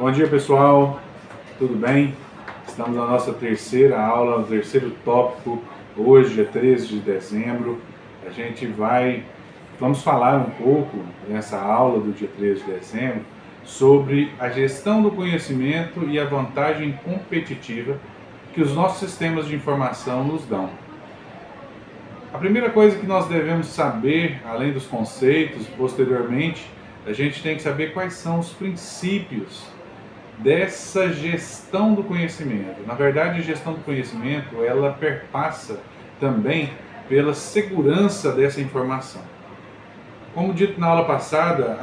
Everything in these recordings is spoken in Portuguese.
Bom dia, pessoal, tudo bem? Estamos na nossa terceira aula, no terceiro tópico. Hoje é 13 de dezembro. Vamos falar um pouco nessa aula do dia 13 de dezembro sobre a gestão do conhecimento e a vantagem competitiva que os nossos sistemas de informação nos dão. A primeira coisa que nós devemos saber, além dos conceitos, posteriormente, a gente tem que saber quais são os princípios dessa gestão do conhecimento. Na verdade, a gestão do conhecimento, ela perpassa também pela segurança dessa informação. Como dito na aula passada,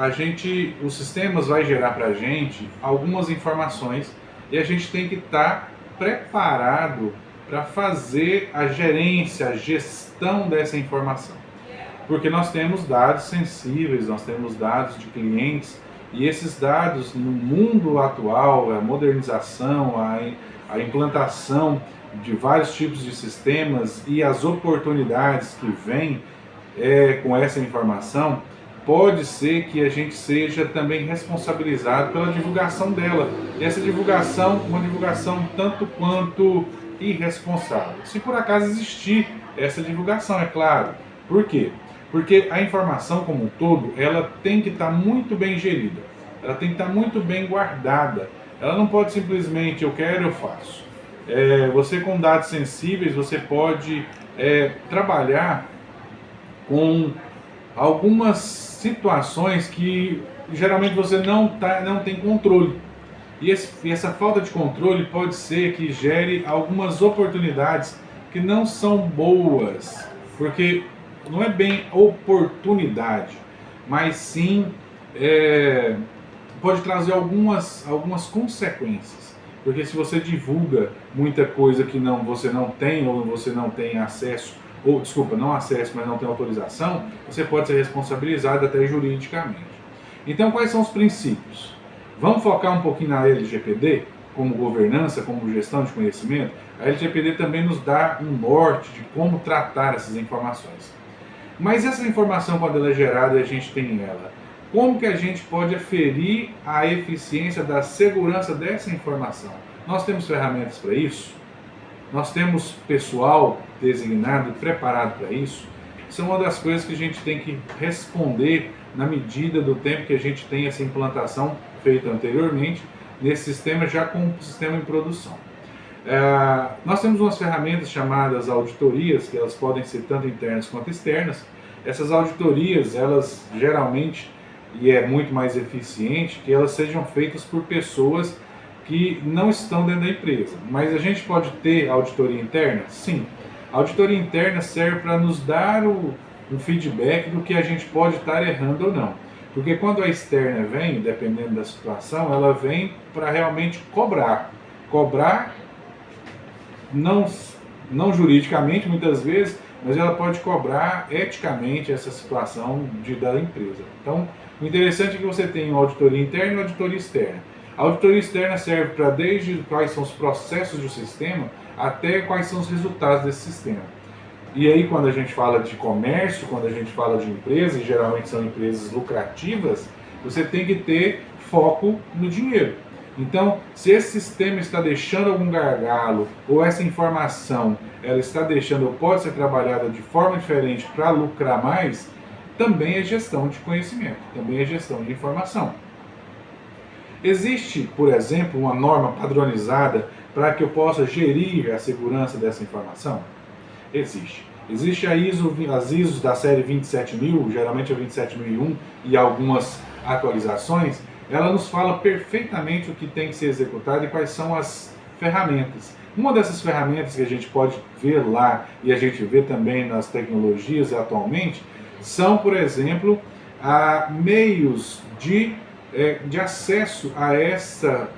os sistemas vai gerar para a gente algumas informações e a gente tem que estar preparado para fazer a gerência, a gestão dessa informação. Porque nós temos dados sensíveis, nós temos dados de clientes, e esses dados no mundo atual, a modernização, a implantação de vários tipos de sistemas e as oportunidades que vêm com essa informação, pode ser que a gente seja também responsabilizado pela divulgação dela. E essa divulgação, uma divulgação tanto quanto irresponsável. Se por acaso existir essa divulgação, é claro. Por quê? Porque a informação como um todo, ela tem que estar muito bem gerida, ela tem que estar muito bem guardada. Ela não pode simplesmente, eu quero, eu faço. Você com dados sensíveis, você pode trabalhar com algumas situações que geralmente você não tem controle. E essa falta de controle pode ser que gere algumas oportunidades que não são boas, porque não é bem oportunidade, mas sim pode trazer algumas consequências. Porque se você divulga muita coisa que você não tem, ou você não tem acesso, ou desculpa, não acesso, mas não tem autorização, você pode ser responsabilizado até juridicamente. Então, quais são os princípios? Vamos focar um pouquinho na LGPD, como governança, como gestão de conhecimento. A LGPD também nos dá um norte de como tratar essas informações. Mas essa informação, quando ela é gerada e a gente tem ela, como que a gente pode aferir a eficiência da segurança dessa informação? Nós temos ferramentas para isso? Nós temos pessoal designado e preparado para isso? Isso é uma das coisas que a gente tem que responder na medida do tempo que a gente tem essa implantação feita anteriormente nesse sistema, já com o sistema em produção. Nós temos umas ferramentas chamadas auditorias, que elas podem ser tanto internas quanto externas. Essas auditorias, elas geralmente, e é muito mais eficiente, que elas sejam feitas por pessoas que não estão dentro da empresa. Mas a gente pode ter auditoria interna? Sim. A auditoria interna serve para nos dar um feedback do que a gente pode estar errando ou não. Porque quando a externa vem, dependendo da situação, ela vem para realmente cobrar. Cobrar não juridicamente, muitas vezes, mas ela pode cobrar eticamente essa situação da empresa. Então, o interessante é que você tem uma auditoria interna e uma auditoria externa. A auditoria externa serve para desde quais são os processos do sistema até quais são os resultados desse sistema. E aí, quando a gente fala de comércio, quando a gente fala de empresas, e geralmente são empresas lucrativas, você tem que ter foco no dinheiro. Então, se esse sistema está deixando algum gargalo, ou essa informação ela está deixando, ou pode ser trabalhada de forma diferente para lucrar mais, também é gestão de conhecimento, também é gestão de informação. Existe, por exemplo, uma norma padronizada para que eu possa gerir a segurança dessa informação? Existe. Existe as ISOs da série 27000, geralmente a 27001 e algumas atualizações. Ela nos fala perfeitamente o que tem que ser executado e quais são as ferramentas. Uma dessas ferramentas que a gente pode ver lá e a gente vê também nas tecnologias atualmente são, por exemplo, meios de acesso a essa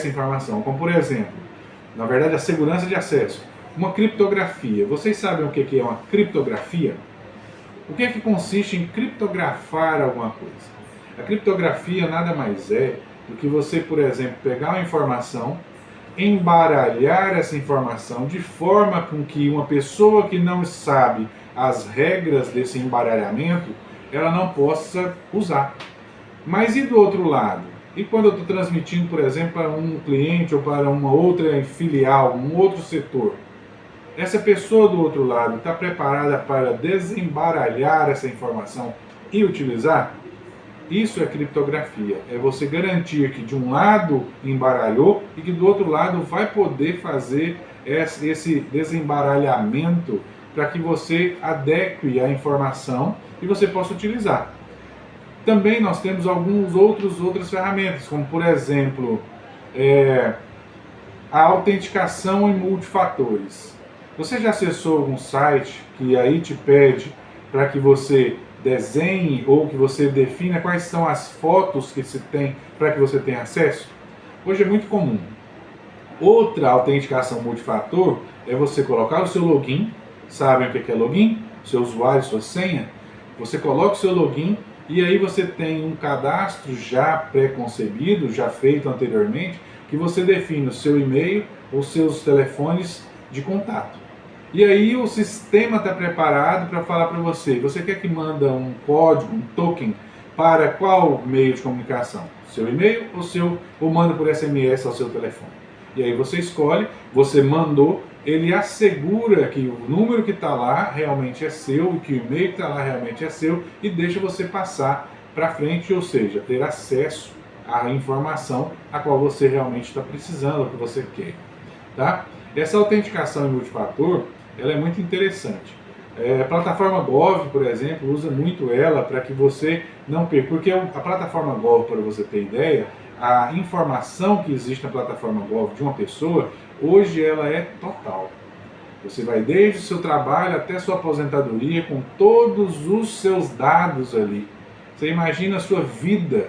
informação, como por exemplo, na verdade, a segurança de acesso. Uma criptografia. Vocês sabem o que é uma criptografia? O que é que consiste em criptografar alguma coisa? A criptografia nada mais é do que você, por exemplo, pegar uma informação, embaralhar essa informação de forma com que uma pessoa que não sabe as regras desse embaralhamento, ela não possa usar. Mas e do outro lado? E quando eu estou transmitindo, por exemplo, para um cliente ou para uma outra filial, um outro setor, essa pessoa do outro lado está preparada para desembaralhar essa informação e utilizar? Isso é criptografia. É você garantir que de um lado embaralhou e que do outro lado vai poder fazer esse desembaralhamento para que você adeque a informação e você possa utilizar. Também nós temos outras ferramentas, como por exemplo, a autenticação em multifatores. Você já acessou algum site que aí te pede para que você desenhe ou que você defina quais são as fotos que se tem para que você tenha acesso? Hoje é muito comum. Outra autenticação multifator é você colocar o seu login. Sabem o que é login? Seu usuário, sua senha. Você coloca o seu login e aí você tem um cadastro já pré-concebido, já feito anteriormente, que você define o seu e-mail ou seus telefones de contato. E aí o sistema está preparado para falar para você, você quer que manda um código, um token, para qual meio de comunicação? Seu e-mail ou manda por SMS ao seu telefone? E aí você escolhe, você mandou, ele assegura que o número que está lá realmente é seu, que o e-mail que está lá realmente é seu e deixa você passar para frente, ou seja, ter acesso à informação a qual você realmente está precisando, o que você quer. Tá? Essa autenticação em multifator, ela é muito interessante. A plataforma Gov, por exemplo, usa muito ela para que você não perca, porque a plataforma Gov, para você ter ideia, a informação que existe na plataforma Gov de uma pessoa, hoje ela é total. Você vai desde o seu trabalho até a sua aposentadoria com todos os seus dados ali. Você imagina a sua vida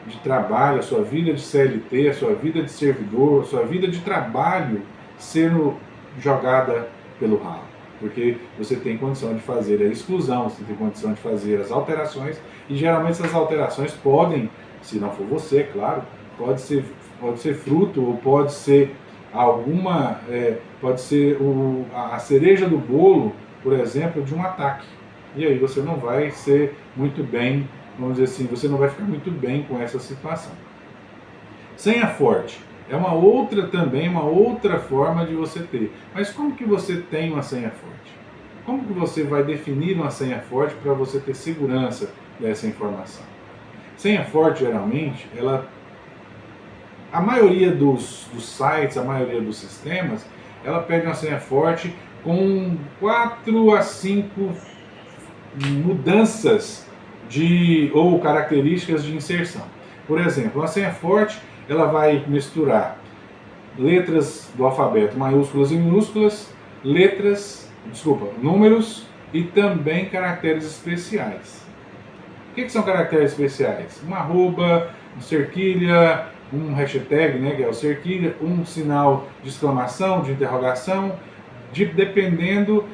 de trabalho, a sua vida de CLT, a sua vida de servidor, a sua vida de trabalho sendo jogada pelo ralo. Porque você tem condição de fazer a exclusão, você tem condição de fazer as alterações, e geralmente essas alterações podem, se não for você, claro, pode ser fruto ou pode ser pode ser a cereja do bolo, por exemplo, de um ataque. E aí você não vai ser muito bem, vamos dizer assim, você não vai ficar muito bem com essa situação. Senha forte é uma outra forma de você ter. Mas como que você tem uma senha forte? Como que você vai definir uma senha forte para você ter segurança dessa informação? Senha forte, geralmente, a maioria dos sites, a maioria dos sistemas, ela pede uma senha forte com 4 a 5 mudanças ou características de inserção. Por exemplo, uma senha forte, ela vai misturar letras do alfabeto maiúsculas e minúsculas, números e também caracteres especiais. O que são caracteres especiais? Um arroba, um cerquilha, um hashtag, que é o cerquilha, um sinal de exclamação, de interrogação, dependendo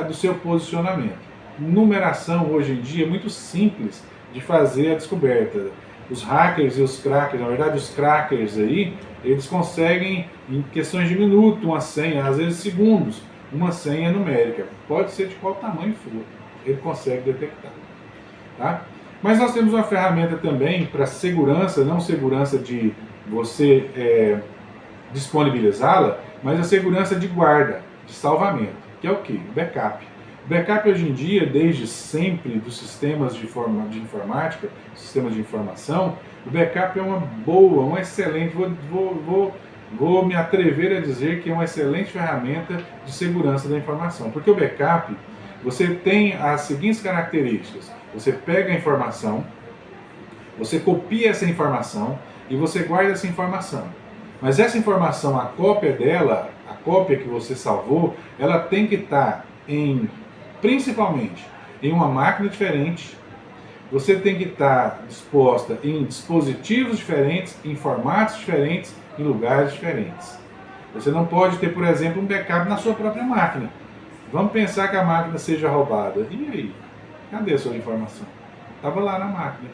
do seu posicionamento. Numeração hoje em dia é muito simples de fazer a descoberta. Os hackers e os crackers, na verdade os crackers aí, eles conseguem em questões de minuto uma senha, às vezes segundos, uma senha numérica. Pode ser de qual tamanho for, ele consegue detectar. Tá? Mas nós temos uma ferramenta também para segurança, não segurança de você disponibilizá-la, mas a segurança de guarda, de salvamento, que é o quê? O backup. O backup hoje em dia, desde sempre, dos sistemas de informática, sistemas de informação, o backup é uma excelente, vou me atrever a dizer que é uma excelente ferramenta de segurança da informação. Porque o backup, você tem as seguintes características. Você pega a informação, você copia essa informação e você guarda essa informação. Mas essa informação, a cópia dela, a cópia que você salvou, ela tem que estar principalmente em uma máquina diferente, você tem que estar disposta em dispositivos diferentes, em formatos diferentes, em lugares diferentes. Você não pode ter, por exemplo, um backup na sua própria máquina. Vamos pensar que a máquina seja roubada. E aí? Cadê a sua informação? Estava lá na máquina.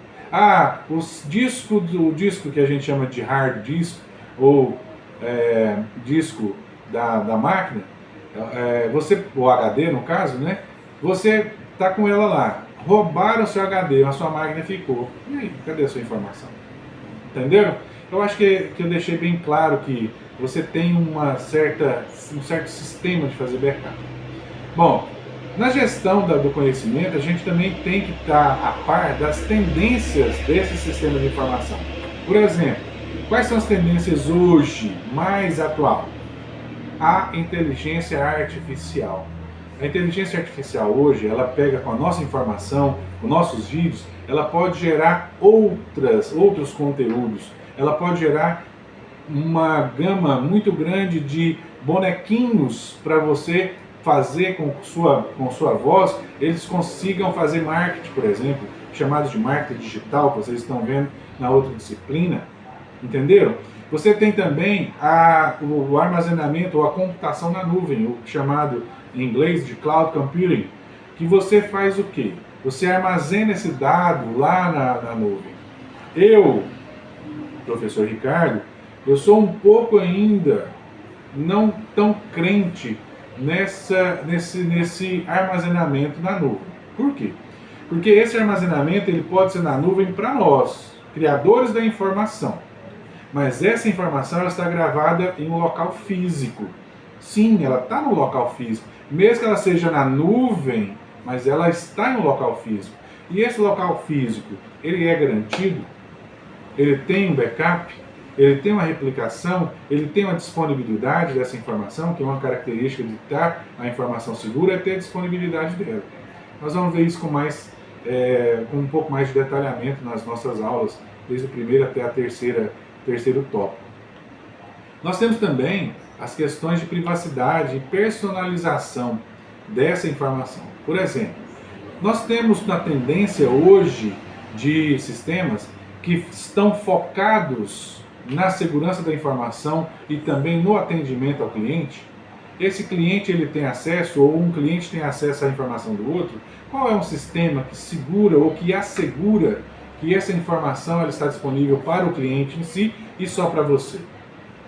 O disco que a gente chama de hard disk, ou disco da máquina, o HD no caso, né? Você está com ela lá, roubaram o seu HD, a sua máquina ficou. E aí, cadê a sua informação? Entenderam? Eu acho que eu deixei bem claro que você tem um certo sistema de fazer backup. Bom, na gestão do conhecimento, a gente também tem que estar a par das tendências desse sistema de informação. Por exemplo, quais são as tendências hoje mais atual? A inteligência artificial. A inteligência artificial hoje, ela pega com a nossa informação, com nossos vídeos, ela pode gerar outros conteúdos, ela pode gerar uma gama muito grande de bonequinhos para você fazer com sua voz, eles consigam fazer marketing, por exemplo, chamados de marketing digital, que vocês estão vendo na outra disciplina, entenderam? Você tem também o armazenamento ou a computação na nuvem, o chamado em inglês de cloud computing, que você faz o quê? Você armazena esse dado lá na nuvem. Eu, professor Ricardo, eu sou um pouco ainda não tão crente nesse armazenamento na nuvem. Por quê? Porque esse armazenamento ele pode ser na nuvem para nós, criadores da informação. Mas essa informação ela está gravada em um local físico. Sim, ela está no local físico. Mesmo que ela seja na nuvem, mas ela está em um local físico. E esse local físico, ele é garantido? Ele tem um backup? Ele tem uma replicação? Ele tem uma disponibilidade dessa informação, que é uma característica de estar a informação segura, é ter a disponibilidade dela. Nós vamos ver isso com um pouco mais de detalhamento nas nossas aulas, desde o primeiro até a terceiro tópico. Nós temos também as questões de privacidade e personalização dessa informação. Por exemplo, nós temos na tendência hoje de sistemas que estão focados na segurança da informação e também no atendimento ao cliente. Esse cliente ele tem acesso, ou um cliente tem acesso à informação do outro. Qual é um sistema que segura ou que assegura que essa informação ela está disponível para o cliente em si e só para você?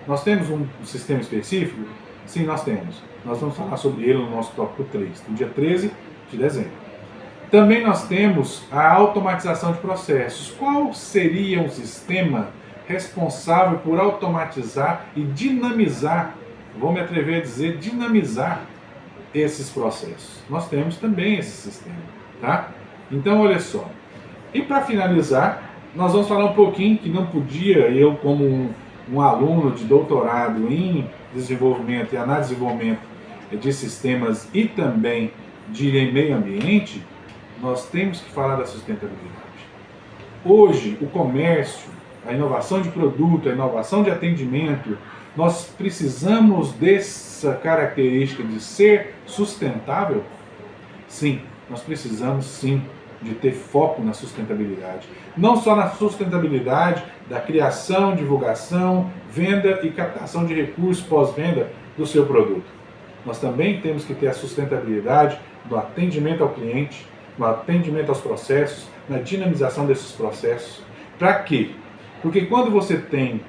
Nós temos um sistema específico? Sim, nós temos. Nós vamos falar sobre ele no nosso tópico 3, no dia 13 de dezembro. Também nós temos a automatização de processos. Qual seria um sistema responsável por automatizar e dinamizar, vou me atrever a dizer, dinamizar esses processos? Nós temos também esse sistema, tá? Então, olha só. E para finalizar, nós vamos falar um pouquinho que não podia, eu como um aluno de doutorado em desenvolvimento e análise de desenvolvimento de sistemas e também de meio ambiente, nós temos que falar da sustentabilidade. Hoje, o comércio, a inovação de produto, a inovação de atendimento, nós precisamos dessa característica de ser sustentável? Sim, nós precisamos sim de ter foco na sustentabilidade. Não só na sustentabilidade da criação, divulgação, venda e captação de recursos pós-venda do seu produto. Nós também temos que ter a sustentabilidade do atendimento ao cliente, no atendimento aos processos, na dinamização desses processos. Para quê? Porque quando você tem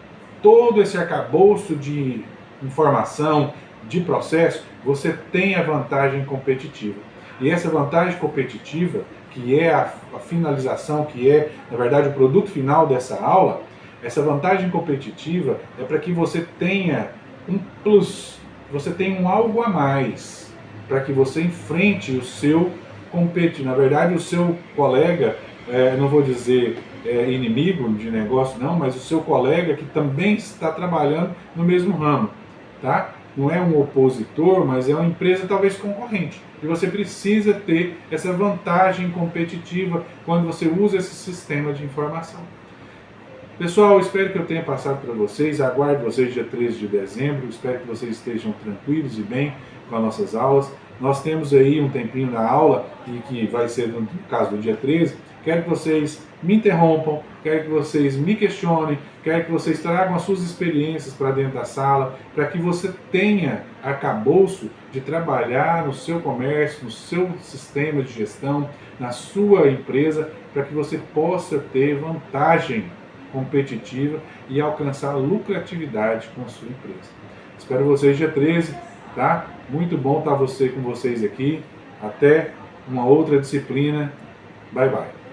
todo esse arcabouço de informação, de processo, você tem a vantagem competitiva. E essa vantagem competitiva, que é a finalização, que é, na verdade, o produto final dessa aula, essa vantagem competitiva é para que você tenha um plus, você tenha um algo a mais, para que você enfrente o seu competidor, na verdade, o seu colega, não vou dizer inimigo de negócio não, mas o seu colega que também está trabalhando no mesmo ramo, tá? Não é um opositor, mas é uma empresa talvez concorrente. E você precisa ter essa vantagem competitiva quando você usa esse sistema de informação. Pessoal, espero que eu tenha passado para vocês. Aguardo vocês dia 13 de dezembro. Espero que vocês estejam tranquilos e bem com as nossas aulas. Nós temos aí um tempinho na aula, e que vai ser no caso do dia 13. Quero que vocês me interrompam, quero que vocês me questionem, quero que vocês tragam as suas experiências para dentro da sala, para que você tenha arcabouço de trabalhar no seu comércio, no seu sistema de gestão, na sua empresa, para que você possa ter vantagem competitiva e alcançar lucratividade com a sua empresa. Espero vocês dia 13, tá? Muito bom estar com vocês aqui. Até uma outra disciplina. Bye, bye.